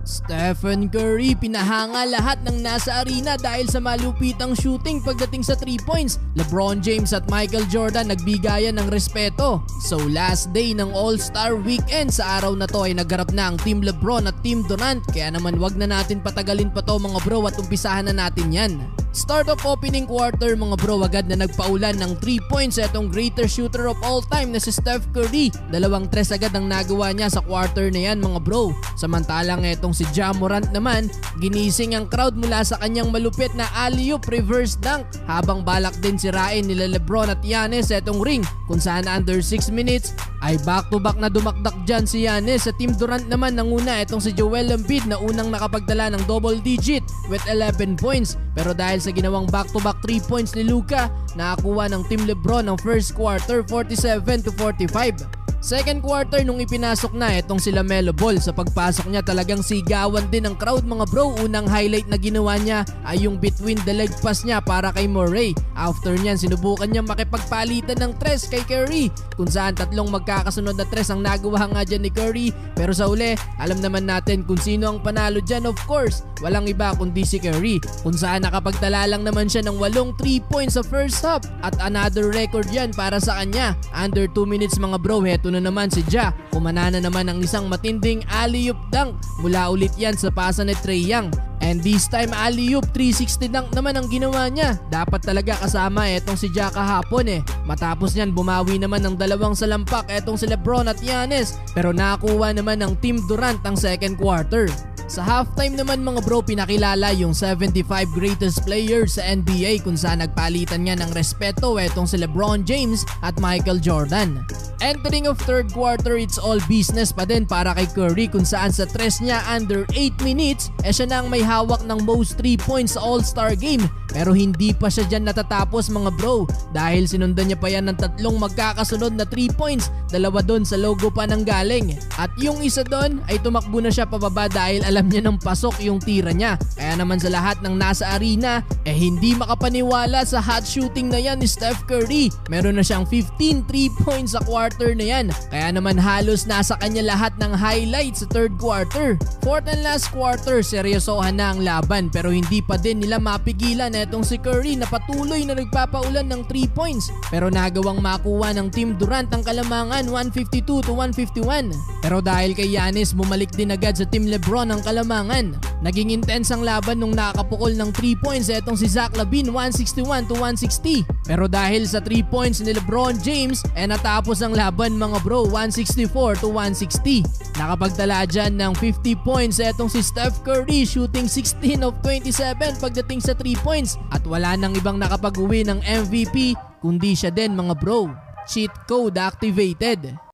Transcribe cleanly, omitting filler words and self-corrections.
Stephen Curry pinahanga lahat ng nasa arena dahil sa malupitang shooting pagdating sa 3 points. LeBron James at Michael Jordan nagbigayan ng respeto. So last day ng All-Star Weekend, sa araw na to ay nagharap na ang Team LeBron at Team Durant, kaya naman wag na natin patagalin pa to mga bro at umpisahan na natin yan. Start of opening quarter mga bro, agad na nagpaulan ng 3 points etong greatest shooter of all time na si Steph Curry. 2 tres agad ang nagawa niya sa quarter na yan mga bro. Samantalang etong si Ja Morant naman, ginising ang crowd mula sa kanyang malupit na alley-oop reverse dunk, habang balak din sirain nila LeBron at Giannis etong ring, kung saan under 6 minutes ay back-to-back na dumakdak dyan si Giannis. Sa Team Durant naman nanguna etong si Joel Embiid na unang nakapagdala ng double digit with 11 points. Pero dahil sa ginawang back-to-back 3 points ni Luka, nakakuha ng Team LeBron ng first quarter 47-45. Second quarter nung ipinasok na etong si LaMelo Ball, sa pagpasok niya talagang sigawan din ng crowd mga bro. Unang highlight na ginawa niya ay yung between the leg pass niya para kay Murray. After niyan sinubukan niya makipagpalitan ng tres kay Curry, kung saan 3 magkakasunod na tres ang nagawa nga dyan ni Curry. Pero sa uli, alam naman natin kung sino ang panalo dyan, of course. Walang iba kundi si Curry, kung saan nakapagtala lang naman siya ng 8 3 points sa first half, at another record yan para sa kanya. Under 2 minutes mga bro, heto na naman si Ja, kumanana naman ang isang matinding alley-oop dunk. Mula ulit yan sa pasa ni Trae Young, and this time alley-oop 360 dunk naman ang ginawa niya. Dapat talaga kasama etong si Ja kahapon Matapos niyan bumawi naman ng 2 salampak etong si LeBron at Giannis, pero nakakuha naman ng Team Durant ang second quarter. Sa halftime naman mga bro, pinakilala yung 75 greatest players sa NBA, kung saan nagpalitan nga ng respeto etong si LeBron James at Michael Jordan. Entering of third quarter, it's all business pa din para kay Curry, kung saan sa tres niya under 8 minutes, siya na ang may hawak ng most 3 points sa All-Star Game. Pero hindi pa siya dyan natatapos mga bro, dahil sinundan niya pa yan ng 3 magkakasunod na 3 points, 2 doon sa logo pa nang galing. At yung isa doon ay tumakbo na siya pababa dahil alam niya ng pasok yung tira niya. Kaya naman sa lahat ng nasa arena, hindi makapaniwala sa hot shooting na yan ni Steph Curry. Meron na siyang 15 3 points sa quarter na yan, kaya naman halos nasa kanya lahat ng highlights sa third quarter. Fourth and last quarter, seryosohan na ang laban, pero hindi pa din nila mapigilan etong si Curry na patuloy na nagpapaulan ng 3 points. Pero nagawang makuha ng Team Durant ang kalamangan 152-151. Pero dahil kay Giannis, bumalik din agad sa Team LeBron ang kalamangan. Naging intense ang laban nung nakakapukol ng 3 points etong si Zach LaVine 161-160. Pero dahil sa 3 points ni LeBron James, natapos ang laban mga bro 164-160. Nakapagtala dyan ng 50 points etong si Steph Curry, shooting 16 of 27 pagdating sa 3 points. At wala nang ibang nakapag-uwi ng MVP kundi siya din mga bro. Cheat code activated.